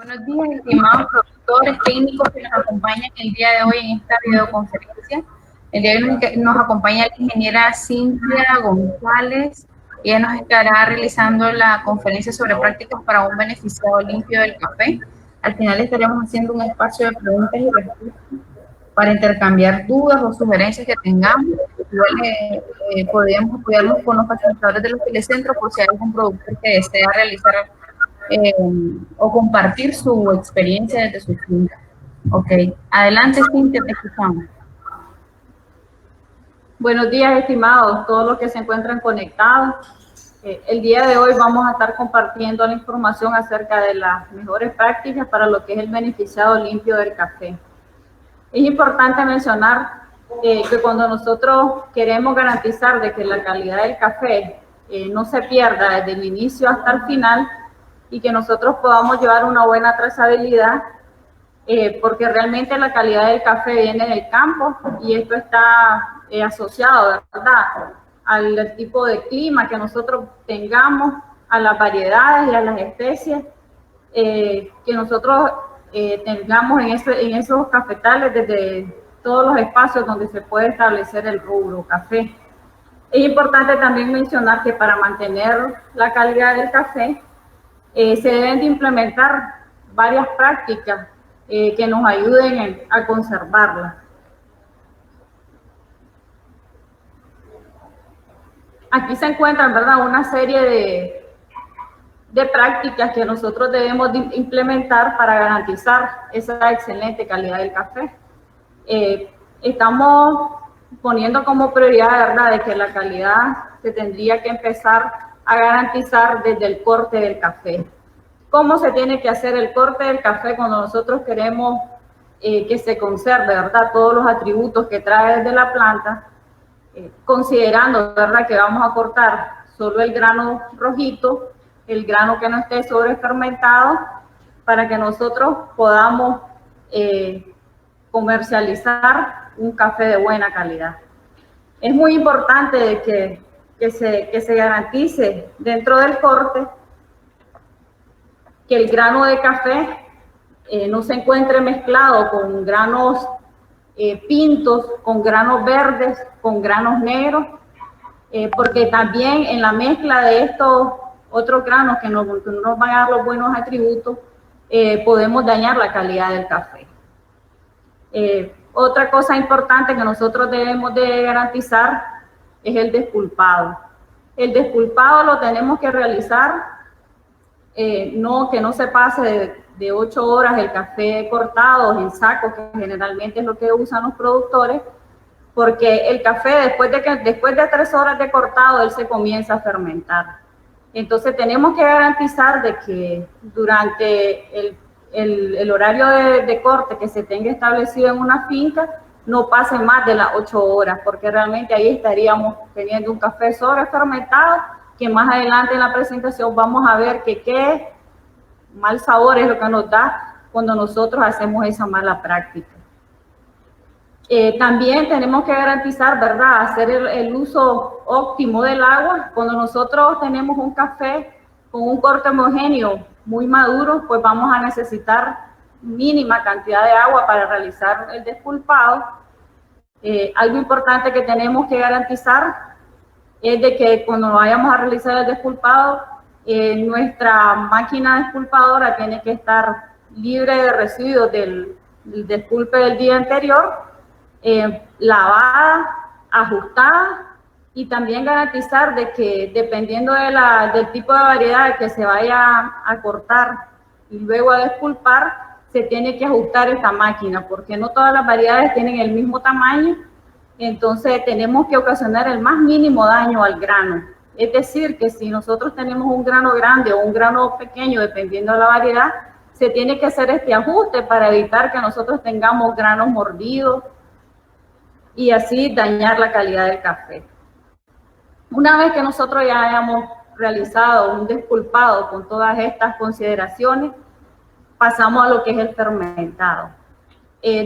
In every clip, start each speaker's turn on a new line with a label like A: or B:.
A: Buenos días, estimados productores técnicos que nos acompañan el día de hoy en esta videoconferencia. El día de hoy nos acompaña la ingeniera Cintia González. Ella nos estará realizando la conferencia sobre prácticas para un beneficiado limpio del café. Al final estaremos haciendo un espacio de preguntas y respuestas para intercambiar dudas o sugerencias que tengamos. Igual podemos apoyarnos con los facilitadores de los telecentros por si hay algún productor que desea realizar o compartir su experiencia desde su finca. Ok, adelante Cintia, te escuchamos.
B: Buenos días, estimados, todos los que se encuentran conectados. El día de hoy vamos a estar compartiendo la información acerca de las mejores prácticas para lo que es el beneficiado limpio del café. Es importante mencionar que cuando nosotros queremos garantizar de que la calidad del café no se pierda desde el inicio hasta el final y que nosotros podamos llevar una buena trazabilidad, porque realmente la calidad del café viene del campo y esto está asociado, ¿verdad?, al tipo de clima que nosotros tengamos, a las variedades y a las especies que nosotros tengamos en esos cafetales desde todos los espacios donde se puede establecer el rubro café. Es importante también mencionar que para mantener la calidad del café se deben de implementar varias prácticas que nos ayuden a conservarla. Aquí se encuentran, ¿verdad?, una serie de prácticas que nosotros debemos de implementar para garantizar esa excelente calidad del café. Estamos poniendo como prioridad, ¿verdad?, de que la calidad se tendría que empezar a garantizar desde el corte del café. ¿Cómo se tiene que hacer el corte del café cuando nosotros queremos que se conserve, ¿verdad?, todos los atributos que trae desde la planta, considerando, ¿verdad?, que vamos a cortar solo el grano rojito, el grano que no esté sobrefermentado, para que nosotros podamos comercializar un café de buena calidad? Es muy importante de que se garantice dentro del corte que el grano de café no se encuentre mezclado con granos pintos, con granos verdes, con granos negros, porque también en la mezcla de estos otros granos que no nos van a dar los buenos atributos, podemos dañar la calidad del café. Otra cosa importante que nosotros debemos de garantizar es el despulpado. El despulpado lo tenemos que realizar, que no se pase de 8 horas el café cortado en sacos, que generalmente es lo que usan los productores, porque el café después de 3 horas de cortado, él se comienza a fermentar. Entonces tenemos que garantizar de que durante el horario de corte que se tenga establecido en una finca, no pase más de las 8 horas, porque realmente ahí estaríamos teniendo un café sobrefermentado, que más adelante en la presentación vamos a ver que qué mal sabor es lo que nos da cuando nosotros hacemos esa mala práctica. También tenemos que garantizar, ¿verdad?, hacer el uso óptimo del agua. Cuando nosotros tenemos un café con un corte homogéneo muy maduro, pues vamos a necesitar mínima cantidad de agua para realizar el despulpado. Algo importante que tenemos que garantizar es de que cuando vayamos a realizar el despulpado, nuestra máquina despulpadora tiene que estar libre de residuos del despulpe del día anterior, lavada, ajustada, y también garantizar de que dependiendo del tipo de variedad que se vaya a cortar y luego a despulpar, se tiene que ajustar esta máquina, porque no todas las variedades tienen el mismo tamaño. Entonces tenemos que ocasionar el más mínimo daño al grano. Es decir, que si nosotros tenemos un grano grande o un grano pequeño, dependiendo de la variedad, se tiene que hacer este ajuste para evitar que nosotros tengamos granos mordidos y así dañar la calidad del café. Una vez que nosotros ya hayamos realizado un despulpado con todas estas consideraciones, pasamos a lo que es el fermentado.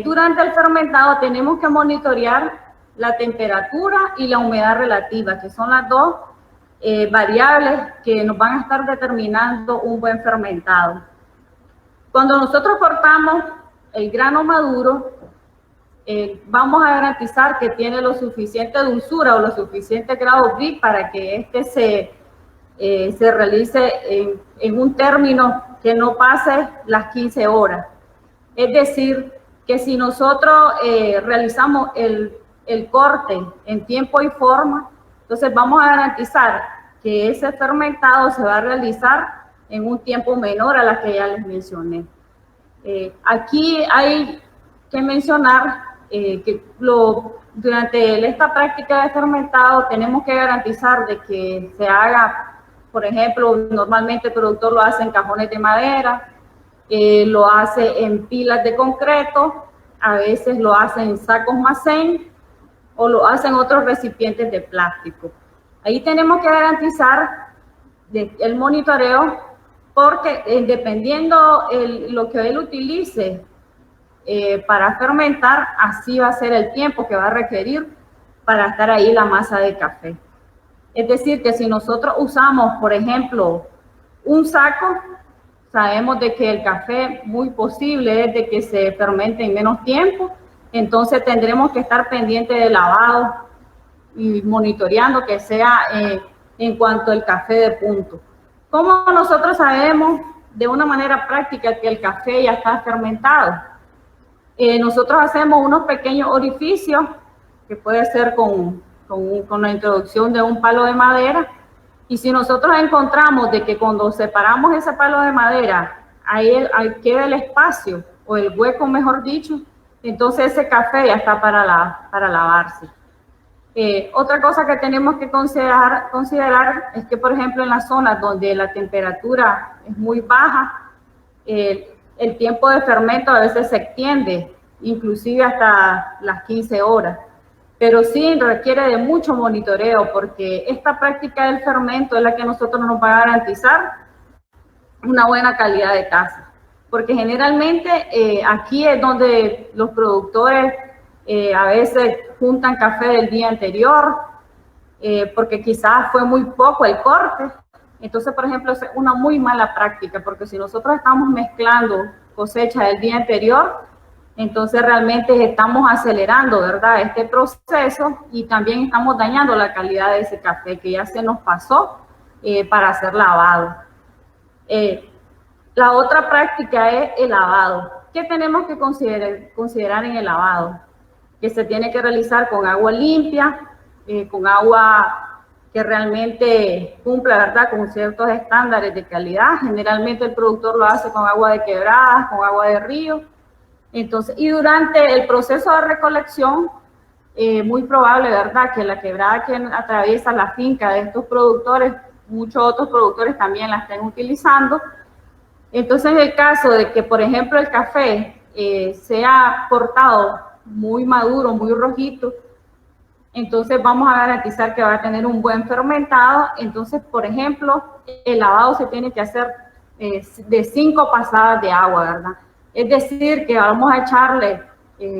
B: Durante el fermentado tenemos que monitorear la temperatura y la humedad relativa, que son las dos variables que nos van a estar determinando un buen fermentado. Cuando nosotros cortamos el grano maduro, vamos a garantizar que tiene lo suficiente dulzura o lo suficiente grado brie para que este se realice en un término que no pase las 15 horas. Es decir, que si nosotros realizamos el corte en tiempo y forma, entonces vamos a garantizar que ese fermentado se va a realizar en un tiempo menor a la que ya les mencioné. Aquí hay que mencionar que durante esta práctica de fermentado tenemos que garantizar de que se haga, por ejemplo, normalmente el productor lo hace en cajones de madera, lo hace en pilas de concreto, a veces lo hace en sacos Mazen o lo hace en otros recipientes de plástico. Ahí tenemos que garantizar el monitoreo porque dependiendo lo que él utilice para fermentar, así va a ser el tiempo que va a requerir para estar ahí la masa de café. Es decir, que si nosotros usamos, por ejemplo, un saco, sabemos de que el café muy posible es de que se fermente en menos tiempo, entonces tendremos que estar pendientes del lavado y monitoreando que sea en cuanto al café de punto. ¿Cómo nosotros sabemos de una manera práctica que el café ya está fermentado? Nosotros hacemos unos pequeños orificios, que puede ser con la introducción de un palo de madera, y si nosotros encontramos de que cuando separamos ese palo de madera, ahí queda el espacio, o el hueco mejor dicho, entonces ese café ya está para lavarse. Otra cosa que tenemos que considerar es que, por ejemplo, en las zonas donde la temperatura es muy baja, el tiempo de fermento a veces se extiende, inclusive hasta las 15 horas. Pero sí requiere de mucho monitoreo porque esta práctica del fermento es la que nosotros nos va a garantizar una buena calidad de taza. Porque generalmente aquí es donde los productores a veces juntan café del día anterior, porque quizás fue muy poco el corte. Entonces, por ejemplo, es una muy mala práctica, porque si nosotros estamos mezclando cosecha del día anterior, entonces realmente estamos acelerando, ¿verdad?, este proceso y también estamos dañando la calidad de ese café que ya se nos pasó para ser lavado. La otra práctica es el lavado. ¿Qué tenemos que considerar en el lavado? Que se tiene que realizar con agua limpia, con agua que realmente cumpla, ¿verdad?, con ciertos estándares de calidad. Generalmente el productor lo hace con agua de quebradas, con agua de río. Entonces, y durante el proceso de recolección, muy probable, ¿verdad?, que la quebrada que atraviesa la finca de estos productores, muchos otros productores también la estén utilizando. Entonces, en el caso de que, por ejemplo, el café sea cortado muy maduro, muy rojito, entonces vamos a garantizar que va a tener un buen fermentado. Entonces, por ejemplo, el lavado se tiene que hacer de 5 pasadas de agua, ¿verdad? Es decir, que vamos a echarle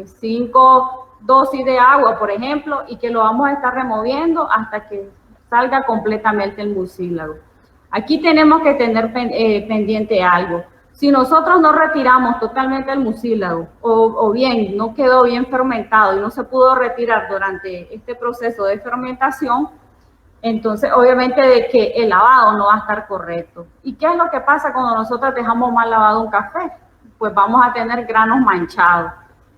B: 5 dosis de agua, por ejemplo, y que lo vamos a estar removiendo hasta que salga completamente el mucílago. Aquí tenemos que tener pendiente algo. Si nosotros no retiramos totalmente el mucílago o bien no quedó bien fermentado y no se pudo retirar durante este proceso de fermentación, entonces obviamente de que el lavado no va a estar correcto. ¿Y qué es lo que pasa cuando nosotros dejamos mal lavado un café? Pues vamos a tener granos manchados.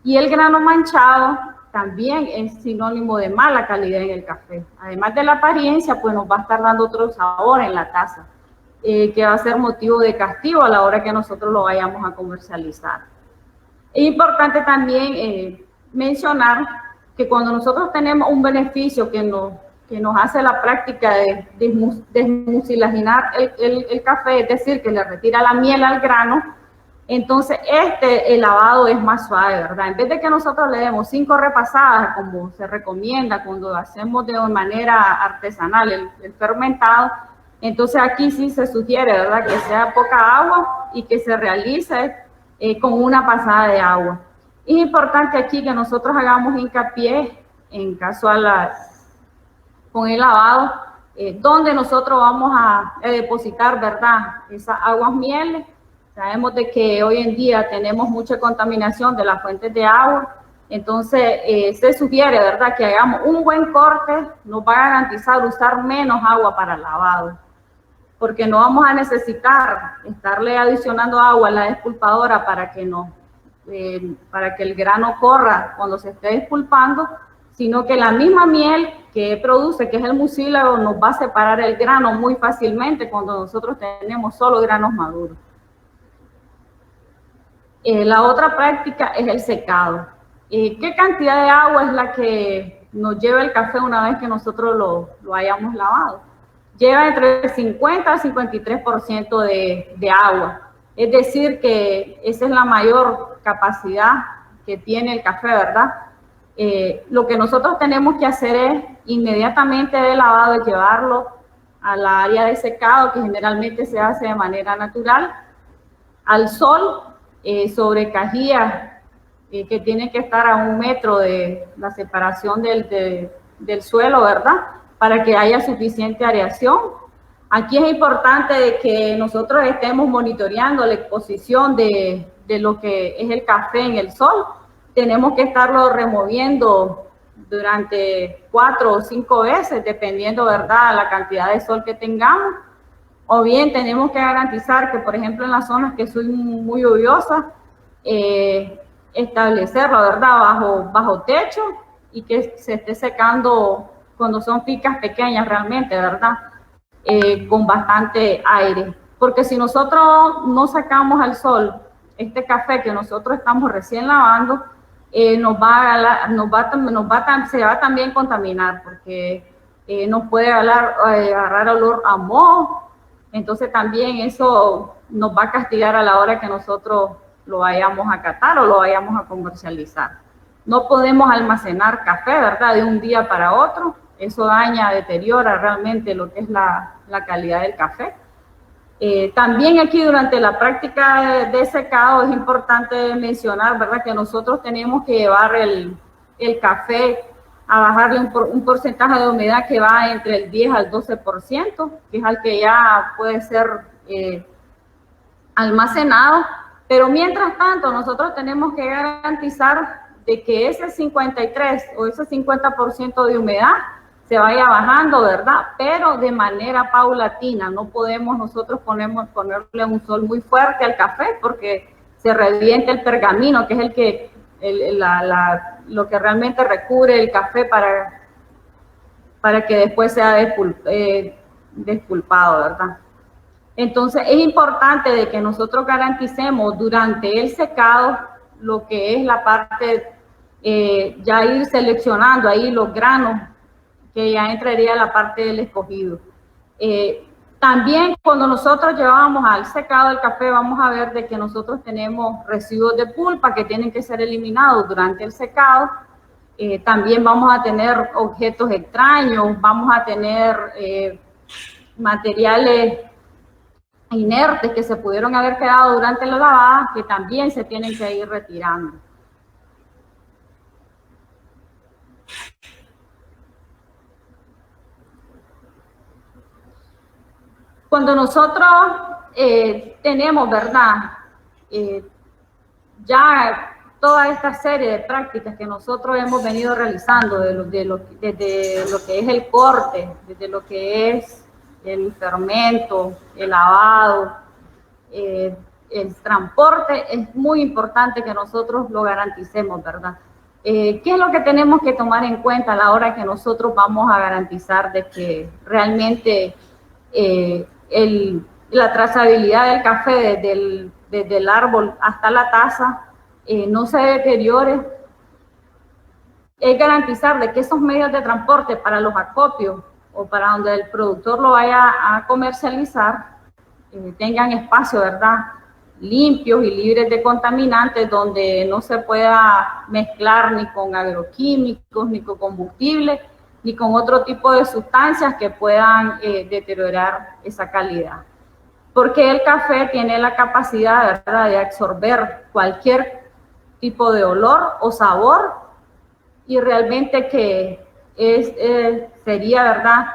B: Y el grano manchado también es sinónimo de mala calidad en el café. Además de la apariencia, pues nos va a estar dando otro sabor en la taza, que va a ser motivo de castigo a la hora que nosotros lo vayamos a comercializar. Es importante también mencionar que cuando nosotros tenemos un beneficio que nos hace la práctica de desmucilaginar el café, es decir, que le retira la miel al grano, entonces el lavado es más suave, ¿verdad? En vez de que nosotros le demos 5 repasadas, como se recomienda cuando hacemos de manera artesanal el fermentado, entonces aquí sí se sugiere, ¿verdad?, que sea poca agua y que se realice con una pasada de agua. Es importante aquí que nosotros hagamos hincapié en caso con el lavado, donde nosotros vamos a depositar, ¿verdad?, esas aguas mieles. Sabemos de que hoy en día tenemos mucha contaminación de las fuentes de agua, entonces se sugiere, ¿verdad?, que hagamos un buen corte, nos va a garantizar usar menos agua para el lavado, porque no vamos a necesitar estarle adicionando agua a la despulpadora para que el grano corra cuando se esté despulpando, sino que la misma miel que produce, que es el mucílago, nos va a separar el grano muy fácilmente cuando nosotros tenemos solo granos maduros. La otra práctica es el secado. ¿Qué cantidad de agua es la que nos lleva el café una vez que nosotros lo hayamos lavado? Lleva entre 50 a 53% de agua. Es decir, que esa es la mayor capacidad que tiene el café, ¿verdad? Lo que nosotros tenemos que hacer es, inmediatamente de lavado, es llevarlo a la área de secado, que generalmente se hace de manera natural, al sol, sobre cajillas que tienen que estar a 1 metro de la separación del suelo, ¿verdad?, para que haya suficiente aireación. Aquí es importante de que nosotros estemos monitoreando la exposición de lo que es el café en el sol. Tenemos que estarlo removiendo durante 4 o 5 veces, dependiendo, ¿verdad?, la cantidad de sol que tengamos. O bien tenemos que garantizar que, por ejemplo, en las zonas que son muy lluviosas, establecerlo, ¿verdad?, bajo techo, y que se esté secando cuando son picas pequeñas realmente, ¿verdad?, con bastante aire. Porque si nosotros no sacamos al sol este café que nosotros estamos recién lavando, se va también a contaminar, porque nos puede agarrar olor a moho. Entonces también eso nos va a castigar a la hora que nosotros lo vayamos a catar o lo vayamos a comercializar. No podemos almacenar café, ¿verdad?, de un día para otro. Eso daña, deteriora realmente lo que es la calidad del café. También aquí durante la práctica de secado es importante mencionar, ¿verdad?, que nosotros tenemos que llevar el café a bajarle un porcentaje de humedad que va entre el 10 al 12%, que es al que ya puede ser almacenado. Pero mientras tanto, nosotros tenemos que garantizar de que ese 53 o ese 50% de humedad se vaya bajando, ¿verdad?, pero de manera paulatina. No podemos nosotros ponerle un sol muy fuerte al café, porque se revienta el pergamino, que es lo que realmente recubre el café para que después sea despulpado, ¿verdad? Entonces es importante de que nosotros garanticemos durante el secado lo que es la parte, ya ir seleccionando ahí los granos, que ya entraría la parte del escogido. También cuando nosotros llevamos al secado el café, vamos a ver de que nosotros tenemos residuos de pulpa que tienen que ser eliminados durante el secado. También vamos a tener objetos extraños, vamos a tener materiales inertes que se pudieron haber quedado durante la lavada, que también se tienen que ir retirando. Cuando nosotros tenemos, ¿verdad?, ya toda esta serie de prácticas que nosotros hemos venido realizando, desde lo que es el corte, desde lo que es el fermento, el lavado, el transporte, es muy importante que nosotros lo garanticemos, ¿verdad? ¿Qué es lo que tenemos que tomar en cuenta a la hora que nosotros vamos a garantizar de que realmente la trazabilidad del café desde el árbol hasta la taza no se deteriore? Es garantizar de que esos medios de transporte para los acopios o para donde el productor lo vaya a comercializar tengan espacio, ¿verdad?, limpios y libres de contaminantes, donde no se pueda mezclar ni con agroquímicos, ni con combustibles, ni con otro tipo de sustancias que puedan deteriorar esa calidad. Porque el café tiene la capacidad, ¿verdad?, de absorber cualquier tipo de olor o sabor, y realmente que sería, ¿verdad?,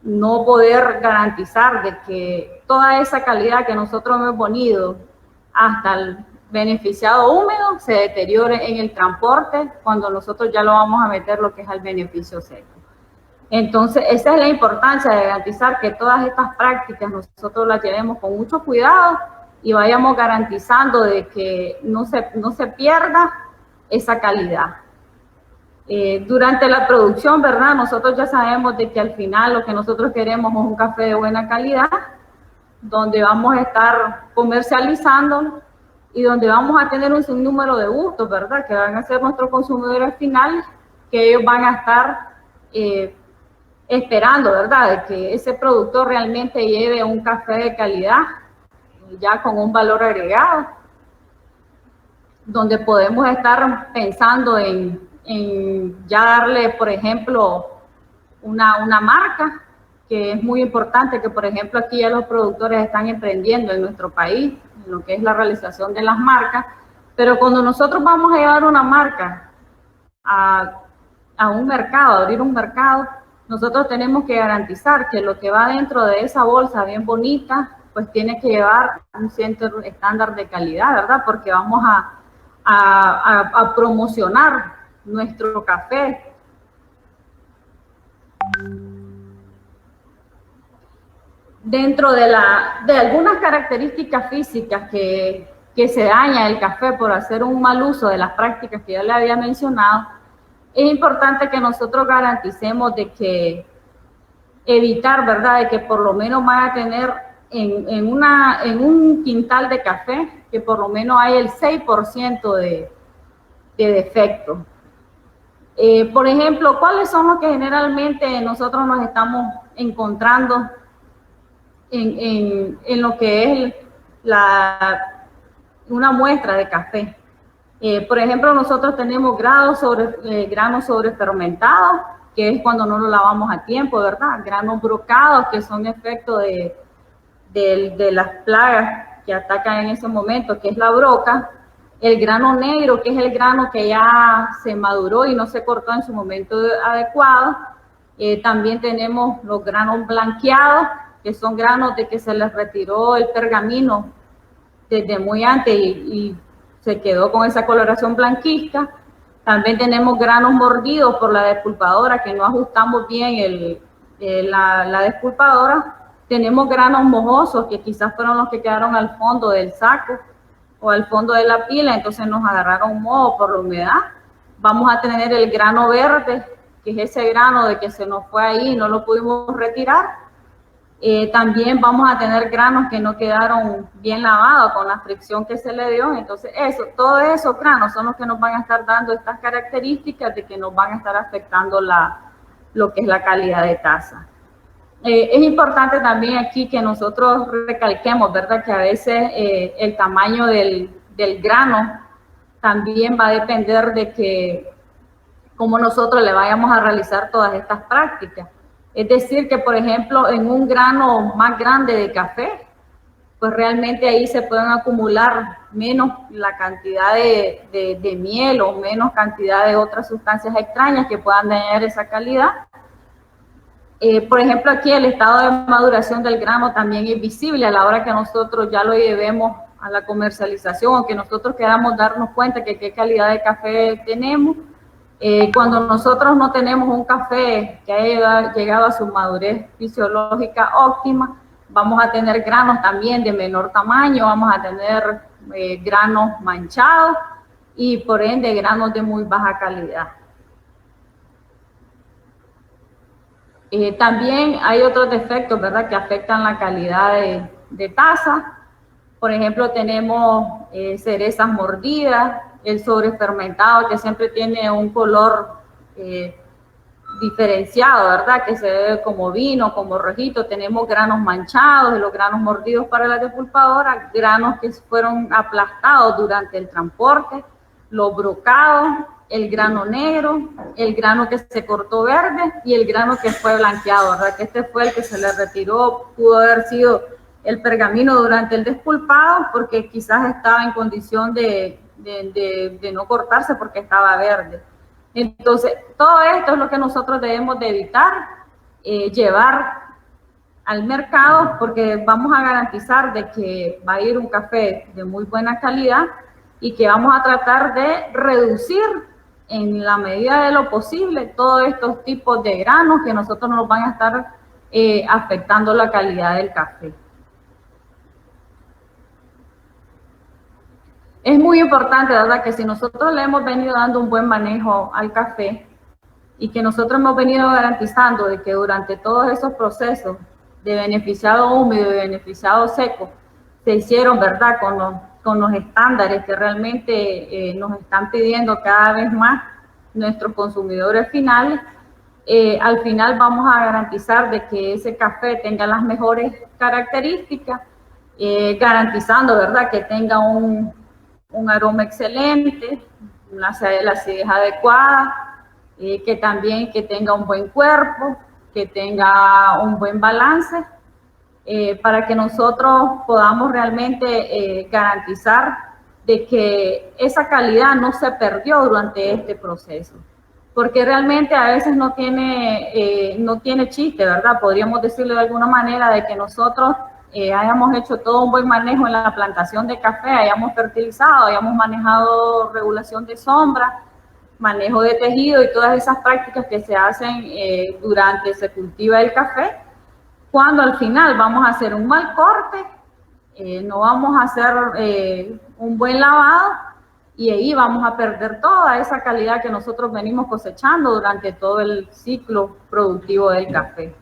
B: no poder garantizar de que toda esa calidad que nosotros hemos ponido hasta el beneficiado húmedo se deteriore en el transporte cuando nosotros ya lo vamos a meter lo que es al beneficio seco. Entonces, esa es la importancia de garantizar que todas estas prácticas nosotros las llevemos con mucho cuidado y vayamos garantizando de que no se pierda esa calidad. Durante la producción, ¿verdad? Nosotros ya sabemos de que al final lo que nosotros queremos es un café de buena calidad, donde vamos a estar comercializándolo y donde vamos a tener un sinnúmero de gustos, ¿verdad? Que van a ser nuestros consumidores finales, que ellos van a estar esperando, ¿verdad? De que ese productor realmente lleve un café de calidad, ya con un valor agregado, donde podemos estar pensando en ya darle, por ejemplo, una marca, que es muy importante, que por ejemplo aquí ya los productores están emprendiendo en nuestro país, en lo que es la realización de las marcas, pero cuando nosotros vamos a llevar una marca a un mercado, a abrir un mercado, nosotros tenemos que garantizar que lo que va dentro de esa bolsa bien bonita, pues tiene que llevar un cierto estándar de calidad, ¿verdad? Porque vamos a promocionar nuestro café. Dentro de algunas características físicas que se daña el café por hacer un mal uso de las prácticas que yo le había mencionado, es importante que nosotros garanticemos de que evitar, ¿verdad?, de que por lo menos van a tener en un quintal de café, que por lo menos hay el 6% de defecto. Por ejemplo, ¿cuáles son los que generalmente nosotros nos estamos encontrando en lo que es una muestra de café? Por ejemplo, nosotros tenemos granos sobre fermentados, que es cuando no lo lavamos a tiempo, ¿verdad? Granos brocados, que son efecto de las plagas que atacan en ese momento, que es la broca. El grano negro, que es el grano que ya se maduró y no se cortó en su momento adecuado. También tenemos los granos blanqueados, que son granos de que se les retiró el pergamino desde muy antes y se quedó con esa coloración blanquista. También tenemos granos mordidos por la despulpadora, que no ajustamos bien la despulpadora. Tenemos granos mojosos, que quizás fueron los que quedaron al fondo del saco o al fondo de la pila, entonces nos agarraron moho por la humedad. Vamos a tener el grano verde, que es ese grano de que se nos fue ahí y no lo pudimos retirar. También vamos a tener granos que no quedaron bien lavados con la fricción que se le dio. Entonces todos esos granos son los que nos van a estar dando estas características de que nos van a estar afectando lo que es la calidad de taza. Es importante también aquí que nosotros recalquemos, ¿verdad?, que a veces el tamaño del grano también va a depender de que cómo nosotros le vayamos a realizar todas estas prácticas. Es decir, que por ejemplo en un grano más grande de café, pues realmente ahí se pueden acumular menos la cantidad de miel o menos cantidad de otras sustancias extrañas que puedan dañar esa calidad. Por ejemplo, aquí el estado de maduración del grano también es visible a la hora que nosotros ya lo llevemos a la comercialización o que nosotros queramos darnos cuenta que qué calidad de café tenemos. Cuando nosotros no tenemos un café que haya llegado a su madurez fisiológica óptima, vamos a tener granos también de menor tamaño, vamos a tener granos manchados y por ende granos de muy baja calidad. También hay otros defectos, ¿verdad?, que afectan la calidad de taza. Por ejemplo, tenemos cerezas mordidas, el sobrefermentado, que siempre tiene un color diferenciado, ¿verdad?, que se ve como vino, como rojito. Tenemos granos manchados, y los granos mordidos para la despulpadora, granos que fueron aplastados durante el transporte, los brocados, el grano negro, el grano que se cortó verde y el grano que fue blanqueado, ¿verdad?, que este fue el que se le retiró. Pudo haber sido el pergamino durante el despulpado porque quizás estaba en condición de no cortarse porque estaba verde. Entonces, todo esto es lo que nosotros debemos de evitar, llevar al mercado, porque vamos a garantizar de que va a ir un café de muy buena calidad y que vamos a tratar de reducir en la medida de lo posible todos estos tipos de granos que nosotros nos van a estar afectando la calidad del café. Es muy importante, ¿verdad?, que si nosotros le hemos venido dando un buen manejo al café y que nosotros hemos venido garantizando de que durante todos esos procesos de beneficiado húmedo y beneficiado seco se hicieron, ¿verdad?, con los estándares que realmente nos están pidiendo cada vez más nuestros consumidores finales, al final vamos a garantizar de que ese café tenga las mejores características, garantizando, ¿verdad?, que tenga un aroma excelente, la acidez adecuada, que también que tenga un buen cuerpo, que tenga un buen balance, para que nosotros podamos realmente garantizar de que esa calidad no se perdió durante este proceso. Porque realmente a veces no tiene chiste, ¿verdad? Podríamos decirlo de alguna manera de que nosotros hayamos hecho todo un buen manejo en la plantación de café, hayamos fertilizado, hayamos manejado regulación de sombra, manejo de tejido y todas esas prácticas que se hacen durante se cultiva el café, cuando al final vamos a hacer un mal corte, no vamos a hacer un buen lavado y ahí vamos a perder toda esa calidad que nosotros venimos cosechando durante todo el ciclo productivo del café.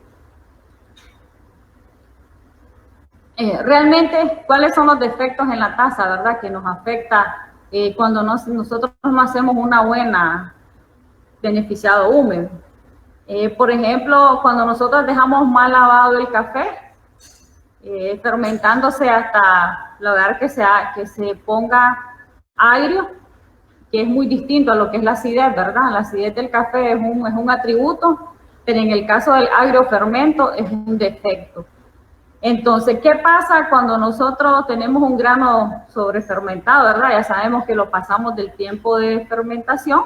B: Realmente, ¿cuáles son los defectos en la taza, verdad, que nos afecta cuando nosotros no hacemos una buena beneficiado húmedo? Por ejemplo, cuando nosotros dejamos mal lavado el café, fermentándose hasta lograr que se ponga agrio, que es muy distinto a lo que es la acidez, ¿verdad? La acidez del café es un atributo, pero en el caso del agrio fermento es un defecto. Entonces, ¿qué pasa cuando nosotros tenemos un grano sobrefermentado, verdad? Ya sabemos que lo pasamos del tiempo de fermentación.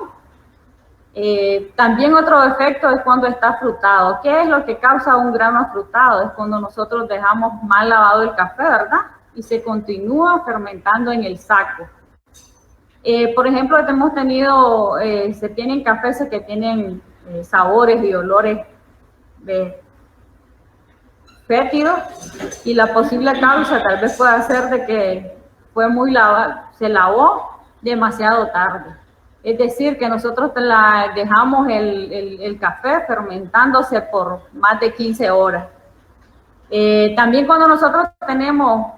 B: También otro defecto es cuando está afrutado. ¿Qué es lo que causa un grano afrutado? Es cuando nosotros dejamos mal lavado el café, ¿verdad? Y se continúa fermentando en el saco. Por ejemplo, hemos tenido, se tienen cafés que tienen sabores y olores fétidos, y la posible causa tal vez pueda ser de que se lavó demasiado tarde. Es decir, que nosotros dejamos el café fermentándose por más de 15 horas. También cuando nosotros tenemos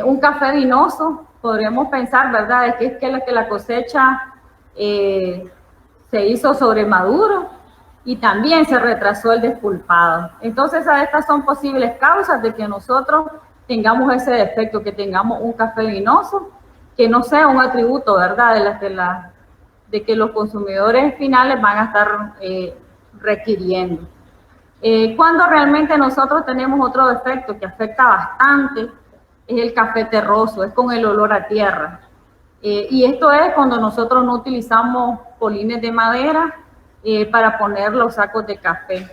B: un café vinoso, podríamos pensar, ¿verdad?, es que la cosecha se hizo sobre maduro y también se retrasó el despulpado. Entonces, estas son posibles causas de que nosotros tengamos ese defecto, que tengamos un café vinoso, que no sea un atributo, ¿verdad?, de que los consumidores finales van a estar requiriendo. Cuando realmente nosotros tenemos otro defecto que afecta bastante, es el café terroso, es con el olor a tierra. Y esto es cuando nosotros no utilizamos polines de madera para poner los sacos de café.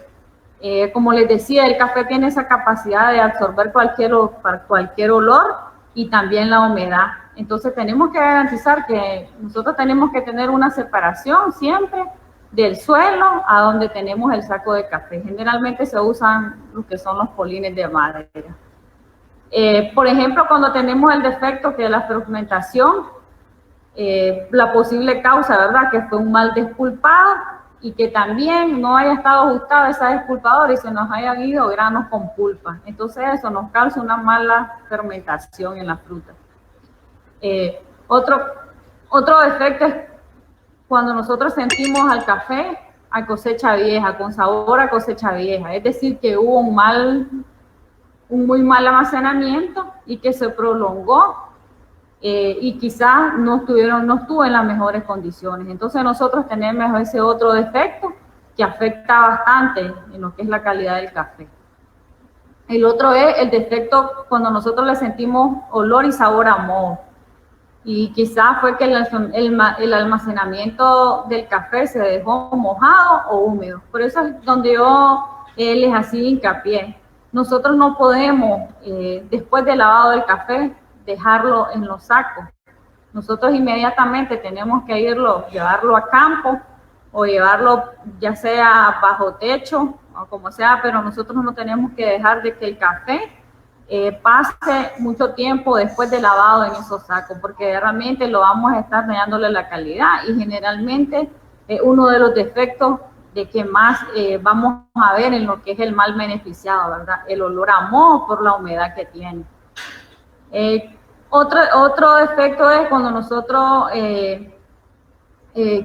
B: Como les decía, el café tiene esa capacidad de absorber cualquier olor y también la humedad. Entonces tenemos que garantizar que nosotros tenemos que tener una separación siempre del suelo a donde tenemos el saco de café. Generalmente se usan lo que son los polines de madera. Por ejemplo, cuando tenemos el defecto que es la fermentación, la posible causa, ¿verdad?, que fue un mal despulpado y que también no haya estado ajustado esa despulpadora y se nos hayan ido granos con pulpa. Entonces eso nos causa una mala fermentación en la fruta. Otro defecto es cuando nosotros sentimos al café a cosecha vieja, con sabor a cosecha vieja, es decir, que hubo un muy mal almacenamiento y que se prolongó y quizás no estuvo en las mejores condiciones. Entonces nosotros tenemos ese otro defecto que afecta bastante en lo que es la calidad del café. El otro es el defecto cuando nosotros le sentimos olor y sabor a moho. Y quizás fue que el almacenamiento del café se dejó mojado o húmedo. Por eso es donde yo les hacía hincapié. nosotros no podemos, después del lavado del café, dejarlo en los sacos. Nosotros inmediatamente tenemos que llevarlo a campo o llevarlo ya sea bajo techo o como sea, pero nosotros no tenemos que dejar de que el café pase mucho tiempo después de lavado en esos sacos, porque realmente lo vamos a estar dañándole la calidad y generalmente uno de los defectos de que más vamos a ver en lo que es el mal beneficiado, ¿verdad? El olor a moho por la humedad que tiene. Otro defecto es cuando nosotros,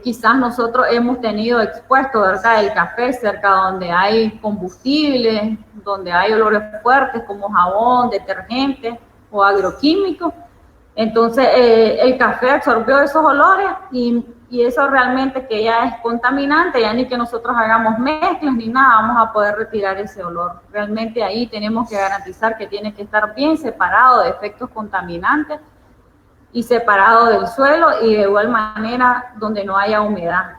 B: quizás nosotros hemos tenido expuesto, ¿verdad?, el café cerca donde hay combustible, donde hay olores fuertes como jabón, detergente o agroquímicos. Entonces, el café absorbió esos olores y eso realmente que ya es contaminante, ya ni que nosotros hagamos mezclas ni nada, vamos a poder retirar ese olor. Realmente ahí tenemos que garantizar que tiene que estar bien separado de efectos contaminantes y separado del suelo y de igual manera donde no haya humedad.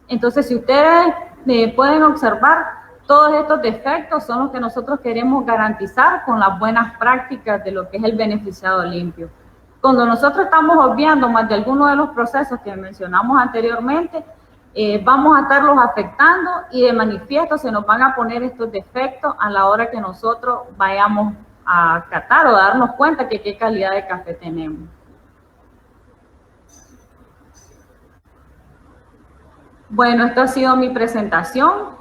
B: Entonces, si ustedes pueden observar, todos estos defectos son los que nosotros queremos garantizar con las buenas prácticas de lo que es el beneficiado limpio. Cuando nosotros estamos obviando más de algunos de los procesos que mencionamos anteriormente, vamos a estarlos afectando y de manifiesto se nos van a poner estos defectos a la hora que nosotros vayamos a catar o darnos cuenta de qué calidad de café tenemos. Bueno, esta ha sido mi presentación.